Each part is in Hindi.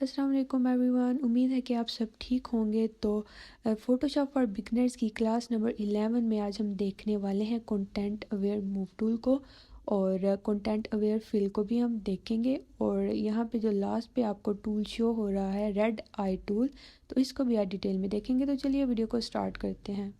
अस्सलाम वालेकुम एवरीवन। उम्मीद है कि आप सब ठीक होंगे। तो फ़ोटोशॉप फॉर बिगनर्स की क्लास नंबर 11 में आज हम देखने वाले हैं कंटेंट अवेयर मूव टूल को, और कंटेंट अवेयर फिल को भी हम देखेंगे। और यहाँ पे जो लास्ट पे आपको टूल शो हो रहा है रेड आई टूल, तो इसको भी आज डिटेल में देखेंगे। तो चलिए वीडियो को स्टार्ट करते हैं।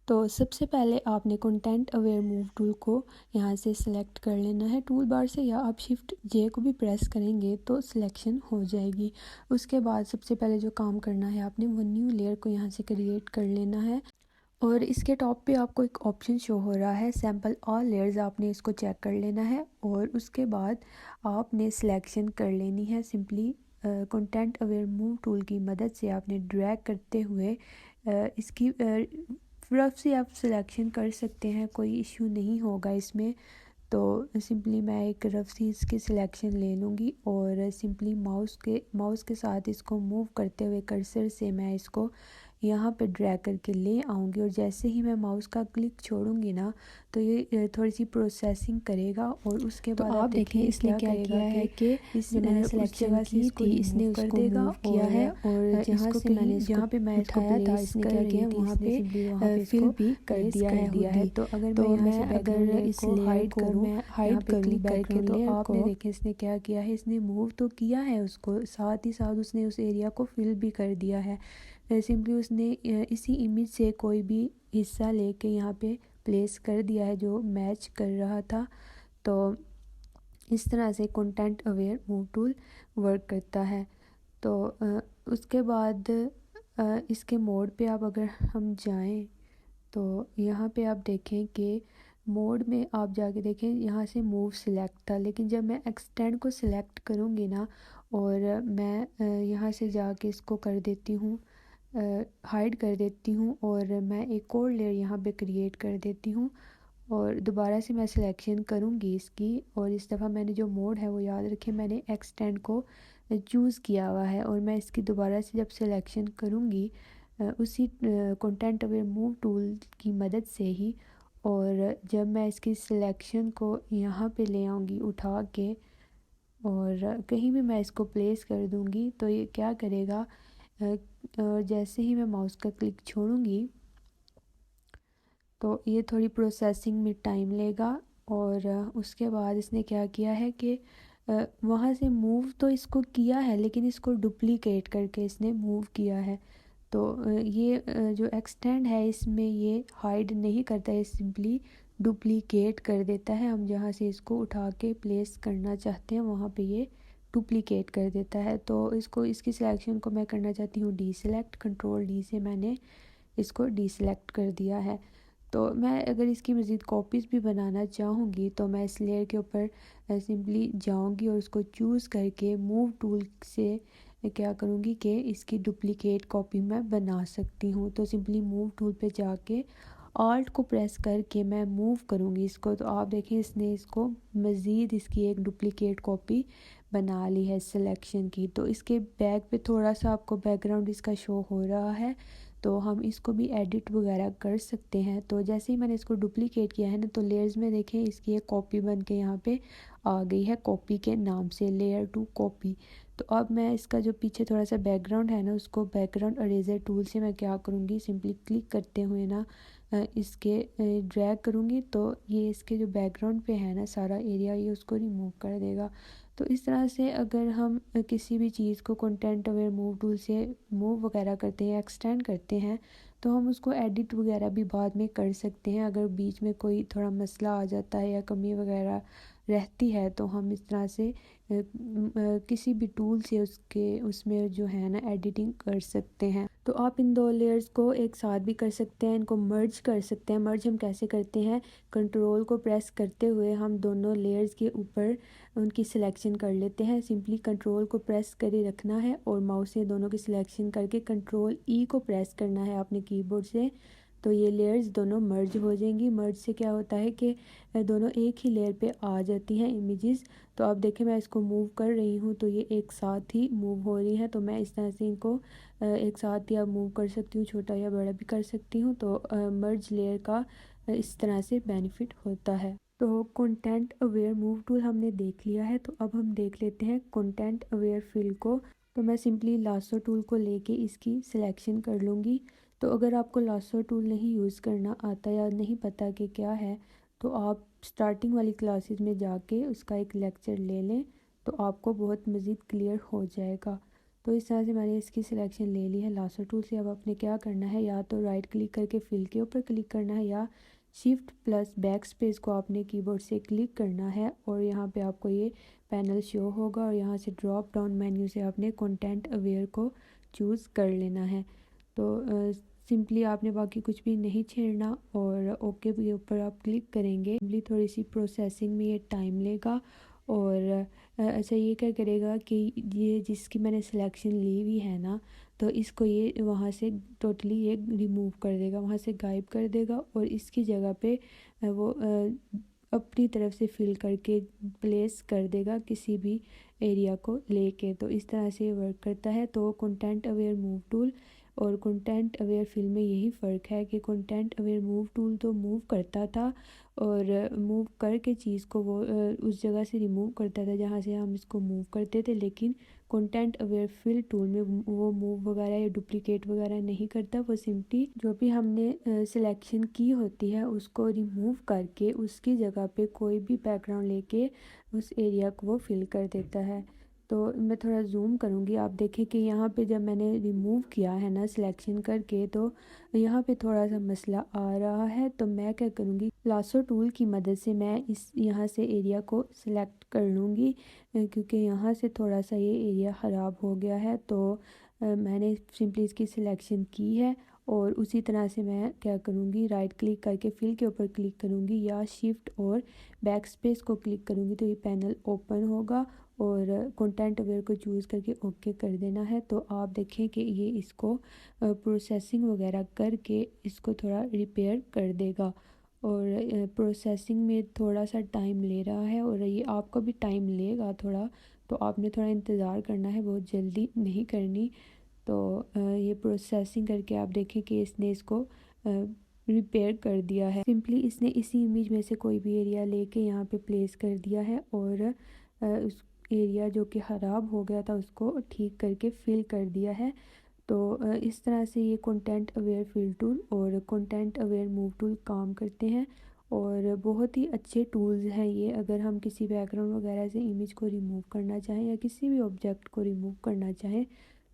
तो सबसे पहले आपने कंटेंट अवेयर मूव टूल को यहाँ से सिलेक्ट कर लेना है टूल बार से, या आप शिफ्ट जे को भी प्रेस करेंगे तो सिलेक्शन हो जाएगी। उसके बाद सबसे पहले जो काम करना है, आपने वो न्यू लेयर को यहाँ से क्रिएट कर लेना है। और इसके टॉप पे आपको एक ऑप्शन शो हो रहा है सैम्पल ऑल लेयर्स, आपने इसको चेक कर लेना है। और उसके बाद आपने सिलेक्शन कर लेनी है। Simply content aware move tool की मदद से आपने ड्रैग करते हुए इसकी रफ से आप सिलेक्शन कर सकते हैं, कोई इश्यू नहीं होगा इसमें। तो सिंपली मैं एक रफ सी इसकी सिलेक्शन ले लूँगी और सिंपली माउस के साथ इसको मूव करते हुए कर्सर से मैं इसको यहाँ पे ड्रैग करके ले आऊँगी। और जैसे ही मैं माउस का क्लिक छोड़ूंगी ना, तो ये थोड़ी सी प्रोसेसिंग करेगा। और उसके बाद आप देखें इसने क्या किया है कि इस जो मैंने सिलेक्शन की थी इसने कर देगा किया है। और जहाँ से मैंने जहाँ पे मैं उठाया था इसने क्या किया, वहाँ पे फिल भी कर दिया है। तो अगर मैं अगर इस लेयर को मैं हाइड करूँ बैकग्राउंड लेयर को, आपने देखें इसने क्या किया है, इसने मूव तो किया है उसको, साथ ही साथ उसने उस एरिया को फिल भी कर दिया है। सिंपली उसने इसी इमेज से कोई भी हिस्सा लेके यहाँ पे प्लेस कर दिया है जो मैच कर रहा था। तो इस तरह से content aware move tool work करता है। तो उसके बाद इसके मोड पे आप अगर हम जाएं तो यहाँ पे आप देखें कि मोड में आप जाके देखें, यहाँ से मूव सिलेक्ट था, लेकिन जब मैं एक्सटेंड को सिलेक्ट करूँगी ना, और मैं यहाँ से जाके इसको कर देती हूँ, हाइड कर देती हूँ, और मैं एक और लेयर यहाँ पे क्रिएट कर देती हूँ। और दोबारा से मैं सिलेक्शन करूँगी इसकी, और इस दफ़ा मैंने जो मोड है वो याद रखें, मैंने एक्सटेंड को चूज़ किया हुआ है। और मैं इसकी दोबारा से जब सिलेक्शन करूँगी उसी कंटेंट अवेयर मूव टूल की मदद से ही, और जब मैं इसकी सिलेक्शन को यहाँ पे ले आऊँगी उठा के, और कहीं भी मैं इसको प्लेस कर दूँगी, तो ये क्या करेगा, और जैसे ही मैं माउस का क्लिक छोड़ूंगी तो ये थोड़ी प्रोसेसिंग में टाइम लेगा। और उसके बाद इसने क्या किया है कि वहाँ से मूव तो इसको किया है, लेकिन इसको डुप्लीकेट करके इसने मूव किया है। तो ये जो एक्सटेंड है इसमें ये हाइड नहीं करता है, सिंपली डुप्लीकेट कर देता है। हम जहाँ से इसको उठा के प्लेस करना चाहते हैं वहाँ पे ये डुप्लीकेट कर देता है। तो इसको इसकी सिलेक्शन को मैं करना चाहती हूँ डी सेलेक्ट, कंट्रोल डी से मैंने इसको डी सेलेक्ट कर दिया है। तो मैं अगर इसकी मज़ीद कॉपीज़ भी बनाना चाहूँगी तो मैं इस लेयर के ऊपर सिंपली जाऊँगी और उसको चूज़ करके मूव टूल से क्या करूँगी कि इसकी डुप्लीकेट कॉपी मैं बना सकती हूँ। तो सिंपली मूव टूल पे जाके ऑल्ट को प्रेस करके मैं मूव करूँगी इसको, तो आप देखें इसने इसको मज़ीद इसकी एक डुप्लीकेट कॉपी बना ली है सिलेक्शन की। तो इसके बैक पे थोड़ा सा आपको बैकग्राउंड इसका शो हो रहा है, तो हम इसको भी एडिट वगैरह कर सकते हैं। तो जैसे ही मैंने इसको डुप्लीकेट किया है ना, तो लेयर्स में देखें इसकी एक कॉपी बन के यहाँ पे आ गई है कॉपी के नाम से, लेयर टू कॉपी। तो अब मैं इसका जो पीछे थोड़ा सा बैकग्राउंड है ना, उसको बैकग्राउंड अरेजर टूल से मैं क्या करूँगी, सिंपली क्लिक करते हुए ना इसके ड्रैग करूँगी, तो ये इसके जो बैकग्राउंड पे है ना सारा एरिया, ये उसको रिमूव कर देगा। तो इस तरह से अगर हम किसी भी चीज़ को कंटेंट अवेयर मूव टूल से मूव वगैरह करते हैं, एक्सटेंड करते हैं, तो हम उसको एडिट वगैरह भी बाद में कर सकते हैं। अगर बीच में कोई थोड़ा मसला आ जाता है या कमी वगैरह रहती है, तो हम इस तरह से किसी भी टूल से उसमें जो है ना एडिटिंग कर सकते हैं। तो आप इन दो लेयर्स को एक साथ भी कर सकते हैं, इनको मर्ज कर सकते हैं। मर्ज हम कैसे करते हैं, कंट्रोल को प्रेस करते हुए हम दोनों लेयर्स के ऊपर उनकी सिलेक्शन कर लेते हैं। सिंपली कंट्रोल को प्रेस करे रखना है और माउस से दोनों की सिलेक्शन करके कंट्रोल ई को प्रेस करना है अपने कीबोर्ड से, तो ये लेयर्स दोनों मर्ज हो जाएंगी। मर्ज से क्या होता है कि दोनों एक ही लेयर पे आ जाती हैं इमेजेस। तो आप देखें मैं इसको मूव कर रही हूँ तो ये एक साथ ही मूव हो रही है। तो मैं इस तरह से इनको एक साथ ही अब मूव कर सकती हूँ, छोटा या बड़ा भी कर सकती हूँ। तो मर्ज लेयर का इस तरह से बेनिफिट होता है। तो कंटेंट अवेयर मूव टूल हमने देख लिया है, तो अब हम देख लेते हैं कंटेंट अवेयर फिल को। तो मैं सिंपली लासो टूल को लेके इसकी सिलेक्शन कर लूँगी। तो अगर आपको लासो टूल नहीं यूज़ करना आता या नहीं पता कि क्या है, तो आप स्टार्टिंग वाली क्लासेस में जाके उसका एक लेक्चर ले लें, तो आपको बहुत मज़ीद क्लियर हो जाएगा। तो इस तरह से मैंने इसकी सिलेक्शन ले ली है लासो टूल से। अब आपने क्या करना है, या तो राइट क्लिक करके फिल के ऊपर क्लिक करना है, या शिफ्ट प्लस बैक स्पेस को आपने कीबोर्ड से क्लिक करना है और यहाँ पे आपको ये पैनल शो होगा और यहाँ से ड्रॉप डाउन मेन्यू से आपने कंटेंट अवेयर को चूज़ कर लेना है। तो सिंपली आपने बाकी कुछ भी नहीं छेड़ना और ओके के ऊपर आप क्लिक करेंगे। सिंपली थोड़ी सी प्रोसेसिंग में ये टाइम लेगा और अच्छा ये क्या करेगा कि ये जिसकी मैंने सिलेक्शन ली हुई है ना, तो इसको ये वहाँ से टोटली ये रिमूव कर देगा, वहाँ से गायब कर देगा और इसकी जगह पे वो अपनी तरफ से फिल करके प्लेस कर देगा किसी भी एरिया को लेके। तो इस तरह से वर्क करता है। तो कंटेंट अवेयर मूव टूल और कंटेंट अवेयर फिल में यही फ़र्क है कि कंटेंट अवेयर मूव टूल तो मूव करता था और मूव करके चीज़ को वो उस जगह से रिमूव करता था जहाँ से हम इसको मूव करते थे, लेकिन कंटेंट अवेयर फिल टूल में वो मूव वगैरह या डुप्लिकेट वगैरह नहीं करता। वो सिंपली जो भी हमने सिलेक्शन की होती है उसको रिमूव करके उसकी जगह पे कोई भी बैकग्राउंड लेके उस एरिया को वो फिल कर देता है। तो मैं थोड़ा जूम करूँगी, आप देखें कि यहाँ पे जब मैंने रिमूव किया है ना सिलेक्शन करके, तो यहाँ पे थोड़ा सा मसला आ रहा है। तो मैं क्या करूँगी, लासो टूल की मदद से मैं इस यहाँ से एरिया को सिलेक्ट कर लूँगी क्योंकि यहाँ से थोड़ा सा ये एरिया ख़राब हो गया है। तो मैंने सिंपली इसकी सिलेक्शन की है और उसी तरह से मैं क्या करूँगी, राइट क्लिक करके फिल के ऊपर क्लिक करूँगी या शिफ्ट और बैक स्पेस को क्लिक करूँगी तो ये पैनल ओपन होगा और कंटेंट अवेयर को चूज़ करके ओके कर देना है। तो आप देखें कि ये इसको प्रोसेसिंग वगैरह करके इसको थोड़ा रिपेयर कर देगा और प्रोसेसिंग में थोड़ा सा टाइम ले रहा है और ये आपको भी टाइम लेगा थोड़ा, तो आपने थोड़ा इंतज़ार करना है, बहुत जल्दी नहीं करनी। तो ये प्रोसेसिंग करके आप देखें कि इसने इसको रिपेयर कर दिया है। सिंपली इसने इसी इमेज में से कोई भी एरिया लेके यहाँ पे प्लेस कर दिया है और उस एरिया जो कि ख़राब हो गया था उसको ठीक करके फिल कर दिया है। तो इस तरह से ये कंटेंट अवेयर फिल टूल और कंटेंट अवेयर मूव टूल काम करते हैं और बहुत ही अच्छे टूल्स हैं ये। अगर हम किसी बैकग्राउंड वगैरह से इमेज को रिमूव करना चाहें या किसी भी ऑब्जेक्ट को रिमूव करना चाहें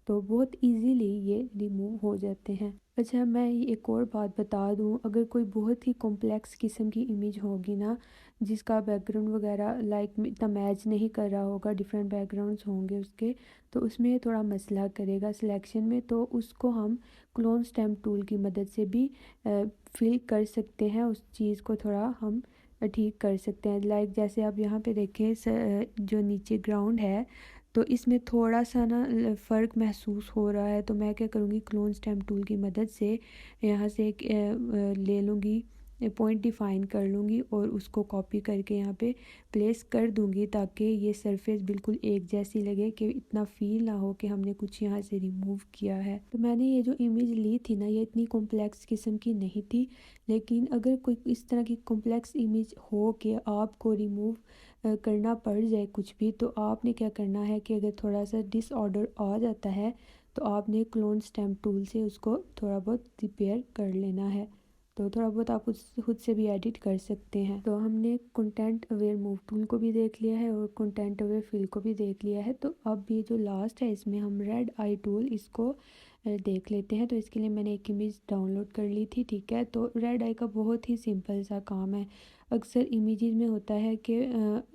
तो बहुत इजीली ये रिमूव हो जाते हैं। अच्छा मैं एक और बात बता दूं, अगर कोई बहुत ही कॉम्प्लेक्स किस्म की इमेज होगी ना जिसका बैकग्राउंड वगैरह लाइक इतना मैच नहीं कर रहा होगा, डिफरेंट बैकग्राउंड्स होंगे उसके, तो उसमें थोड़ा मसला करेगा सिलेक्शन में। तो उसको हम क्लोन स्टैम्प टूल की मदद से भी फिल कर सकते हैं, उस चीज़ को थोड़ा हम ठीक कर सकते हैं। लाइक जैसे आप यहाँ पे देखें जो नीचे ग्राउंड है तो इसमें थोड़ा सा ना फ़र्क महसूस हो रहा है। तो मैं क्या करूँगी, क्लोन स्टैम्प टूल की मदद से यहाँ से एक ले लूँगी, पॉइंट डिफ़ाइन कर लूँगी और उसको कॉपी करके यहाँ पे प्लेस कर दूँगी ताकि ये सरफेस बिल्कुल एक जैसी लगे कि इतना फ़ील ना हो कि हमने कुछ यहाँ से रिमूव किया है। तो मैंने ये जो इमेज ली थी ना ये इतनी कॉम्प्लेक्स किस्म की नहीं थी, लेकिन अगर कोई इस तरह की कॉम्प्लेक्स इमेज हो कि आपको रिमूव करना पड़ जाए कुछ भी, तो आपने क्या करना है कि अगर थोड़ा सा डिसऑर्डर आ जाता है तो आपने क्लोन स्टैम्प टूल से उसको थोड़ा बहुत रिपेयर कर लेना है। तो थोड़ा बहुत आप खुद से भी एडिट कर सकते हैं। तो हमने कंटेंट अवेयर मूव टूल को भी देख लिया है और कंटेंट अवेयर फिल को भी देख लिया है। तो अब ये जो लास्ट है इसमें हम रेड आई टूल इसको देख लेते हैं। तो इसके लिए मैंने एक इमेज डाउनलोड कर ली थी, ठीक है। तो रेड आई का बहुत ही सिंपल सा काम है। अक्सर इमेजेस में होता है कि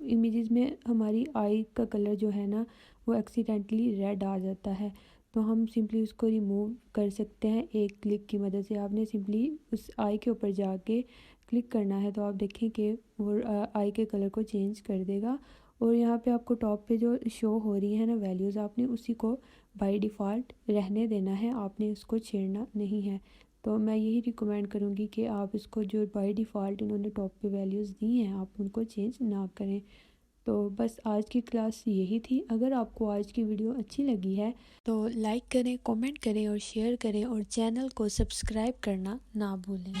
इमेजेस में हमारी आई का कलर जो है ना वो एक्सीडेंटली रेड आ जाता है, तो हम सिंपली उसको रिमूव कर सकते हैं एक क्लिक की मदद से। आपने सिंपली उस आई के ऊपर जाके क्लिक करना है तो आप देखें कि वो आई के कलर को चेंज कर देगा और यहाँ पे आपको टॉप पे जो शो हो रही है ना वैल्यूज़, आपने उसी को बाय डिफ़ॉल्ट रहने देना है, आपने उसको छेड़ना नहीं है। तो मैं यही रिकमेंड करूँगी कि आप इसको जो बाय डिफ़ॉल्ट इन्होंने टॉप पे वैल्यूज़ दी हैं आप उनको चेंज ना करें। तो बस आज की क्लास यही थी। अगर आपको आज की वीडियो अच्छी लगी है तो लाइक करें, कमेंट करें और शेयर करें और चैनल को सब्सक्राइब करना ना भूलें।